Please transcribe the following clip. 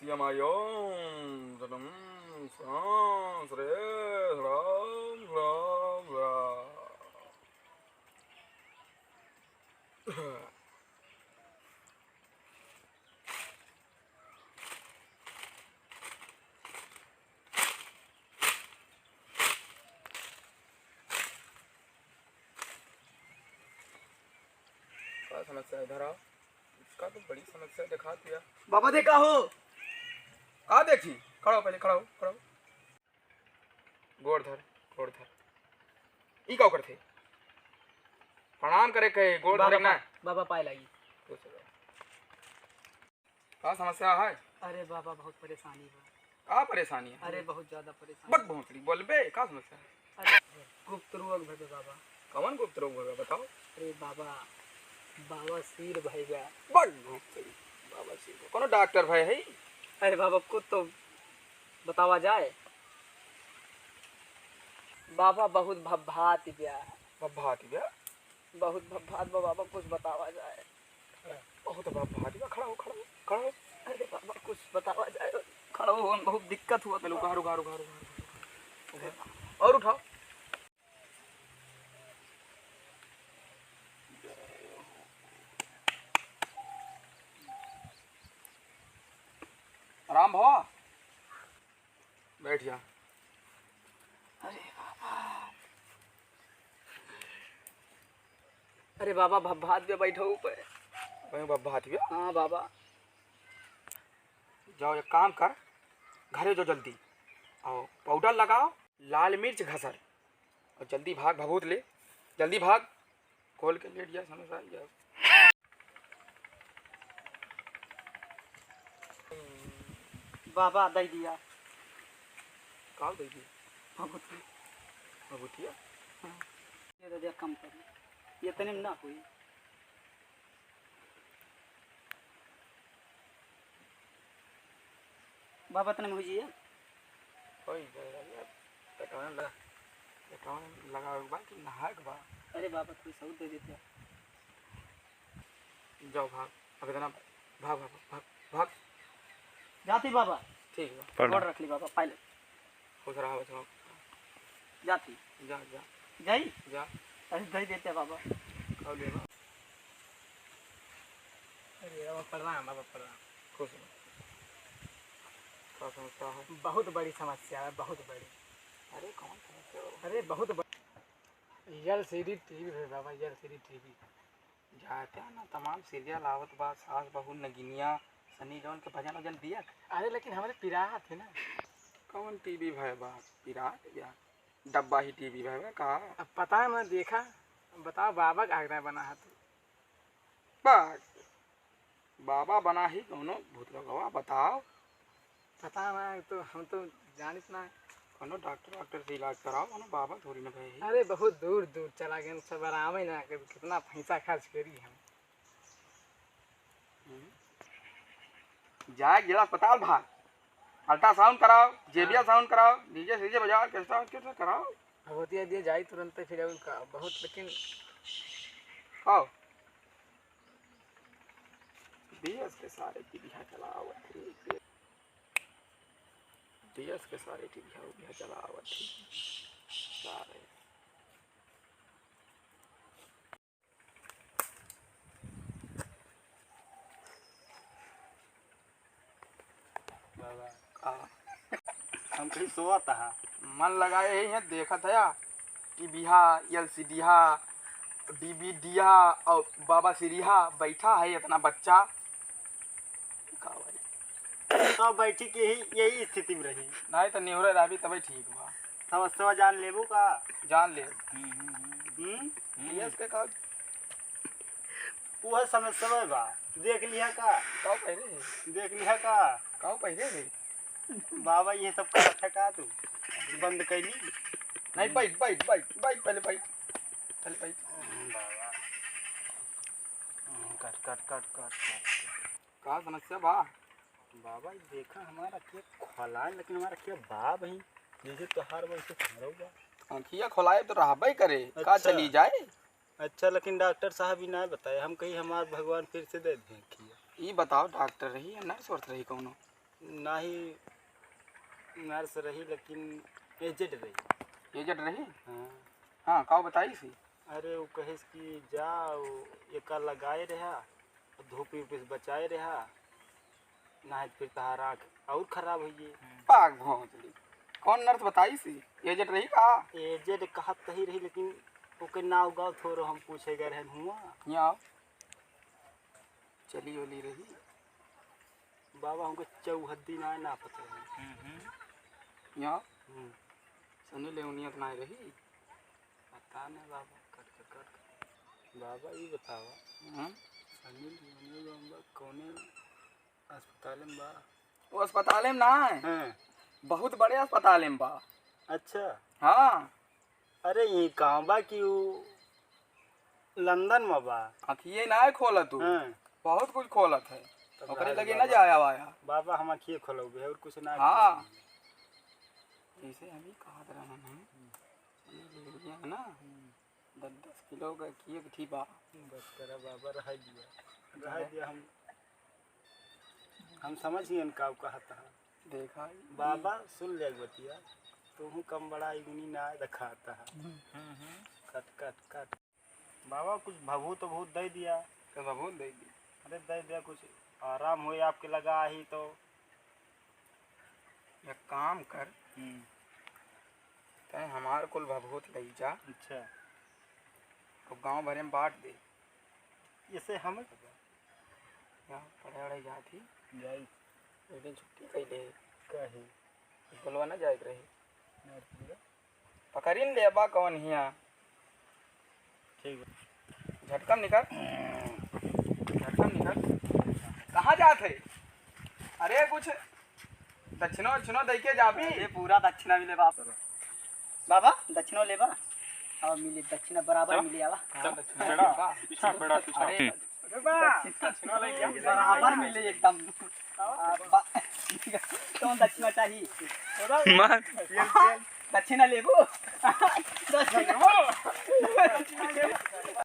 यमायों सदम सांस रे राम राम राम। क्या समस्या इधर आओ। इसका तो बड़ी समस्या दिखा दिया। बाबा देखा हो। आ देखी, खड़ो पहले, खड़ो खड़ो। गोड़ धर, गोड़ धर। ई का करथे? प्रणाम करे के गोड़ धरे ना। बाबा पाए लगी। का समस्या है? अरे बाबा बहुत परेशानी है। का परेशानी है? अरे बहुत ज्यादा परेशानी। बक भोंसड़ी बोलबे, का समस्या है? अरे गुप्त रोग भगे बाबा। कौन गुप्त रोग है बताओ? अरे बाबा बाबा सिर भय गया। बक भोंसड़ी बाबा सिर। कोनो डॉक्टर भाई है? अरे बाबा को तो बतावा जाए। बाबा बहुत भभात गया। भभात गया? बहुत भभात बाबा कुछ बतावा जाए। बहुत भभात गया। खड़ा हो, खड़ा हो, खड़ा हो। अरे बाबा कुछ बतावा जाए। खड़ा हो, बहुत दिक्कत हुआ। चलो गारो गारो गारो गारो। और उठाओ। आराम भवा, बैठ जा। अरे बाबा, अरे बाबा भभात में बैठो ऊपर। भभात गया? हाँ बाबा। जाओ एक काम कर, घरे जो जल्दी आओ, पाउडर लगाओ, लाल मिर्च घसर और जल्दी भाग, भभूत ले, जल्दी भाग। खोल के लेट जा, समझ आ जाओ। बाबा दे दिया। का दे दी? भभूति। भभूतिया? हाँ। ये तो कम कर, ये तने ना हुई। बाबा तने हो जी है। ओए यार, पेटवान लगा, पेटवान लगा के बाद कि नहा के बाद। अरे बाबा थोड़ी सऊद दे देते। जाओ भाग, अबे तना भाग भाग भाग भाग। जाती बाबा। ठीक है, और रख ली बाबा पायलट। खुश रहा बचाओ। जाती। जा जा जाई जा। अरे दे देते बाबा। खाओ ले ना। अरे बाबा प्रणाम, बाबा प्रणाम। खुश रहो। क्या समस्या है? बहुत बड़ी समस्या है, बहुत बड़ी। अरे कौन समस्या है? अरे बहुत बड़ी। एलसीडी टीवी है बाबा, एलसीडी टीवी। जाते हैं ना तमाम सीरियल आवत बा, सास बहू नगिनिया, सनी जॉन के भजन वजन दिया। अरे लेकिन हमारे पिराहा थे ना। कौन टीवी भाई बा? पिराट या डब्बा ही टीवी भाई बा? कहा अब पता है, मैं देखा। बताओ बाबा का आग्रह बना है तो। बाबा बना ही दोनों भूत लगवा। बताओ। पता है, तो हम तो जान इतना। कोनो डॉक्टर से इलाज कराओ, कोनो बाबा थोड़ी ना भाई। अरे बहुत दूर दूर चला गया, सब आराम ही ना कर, कितना पैसा खर्च करी हम। जाए जिला अस्पताल भाग, अल्ट्रासाउंड कराओ, जेबिया साउंड कराओ, डीजे सीजे बजाओ, कैसा कराओ। भगवतिया दिए जाई तुरंत फिर उनका बहुत। लेकिन आओ डीएस के सारे टीवी चलाओ, डीएस के सारे टीवी चलाओ सारे। हम कहीं सोआ था, मन लगाए ही है, देखा था टीवीहा, एलसीडीहा, डीवीडीहा और बाबा सीरीहा बैठा है इतना बच्चा। तो बैठी के यही स्थिति में रही। नहीं तो निहुरे रही तभी ठीक हुआ। समस्या जान लेबू का? जान ले। डीएस के का वह समस्या बा। देख लिया का? काऊ पहले देख लिया का? काऊ पहले रे बाबा ये सब कर रखा का तू? बंद कैली? नहीं, बैठ बैठ बैठ बैठ, पहले बैठ, पहले बैठ। बाबा cut cut cut cut cut. का समस्या बा? बाबा देखा हमारा क्या खोला है, लेकिन हमारा क्या बाप है जैसे त्योहार वैसे खा आँखिया खोलाए तो रहबे करे। अच्छा। का चली जाए। अच्छा, लेकिन डॉक्टर साहब ही ना बताए, हम कहीं हमारे भगवान फिर से दे दें। ये बताओ डॉक्टर रही या नर्स वर्स रही कौनो? ना ही नर्स रही लेकिन एजेड रही। एजेड रही? हाँ। हाँ का बताई सी? अरे वो कहे कि जा एक लगाए रहा धूप से बचाए रहा ना है फिर तहार आँख और खराब हुई। पाग भौंचली। कौन नर्स बताई सी? एजेड रही का? एजेड कहत तही रही लेकिन ओके नाव गाँव थोड़ो हम पूछे गए रहन हुआ। यहाँ आओ। चली ओली रही? बाबा हमको चौहद्दी ना पता है। यहाँ सनी लेवनियत ना रही? पता नहीं बाबा कट बाबा ये बतावा सनी लियोनी कौने अस्पताल में बा? वो अस्पताल में ना है। हाँ। बहुत बड़े अस्पताल में बा। अच्छा। हाँ। अरे ये कहाँ बा कि वो लंदन में बा? अखिए ना खोलत तू। हाँ। बहुत कुछ खोलत है। तब ओकरे राज लगे बाबा। ना जाया वाया। बाबा हम अखिए खोलोगे और कुछ ना। हाँ। जैसे अभी कहा रहे हैं है ना 10-10 किलो का किए थी बा। बस करा बाबा रह दिया हम समझ गए का कहा था। देखा बाबा सुन ले बतिया तुम कम बड़ा इगनी ना दिखाता है। कट बाबा कुछ भभूत तो बहुत दे दिया। तो बहुत दे दी। अरे दे दिया कुछ आराम हुए आपके लगा ही तो एक काम कर तय हमार कुल भभूत लई जा। अच्छा। तो गांव भरे में बांट दे। इसे हमें यहाँ पढ़े वढ़े जाती जाई एक दिन छुट्टी कैले कहे बोलवा ना जाए रहे ठीक पकड़िन ले बा कौन हिया है। झटकम निकल कहाँ जात है? अरे कुछ दक्षिणो दे के जाबी। ये पूरा दक्षिणा मिले बाबा दक्षिणो लेबा अब मिले दक्षिणा बराबर मिले आवा अरे बराबर मिले एकदम तो दक्षिणा चाहिए दक्षिणा लेबो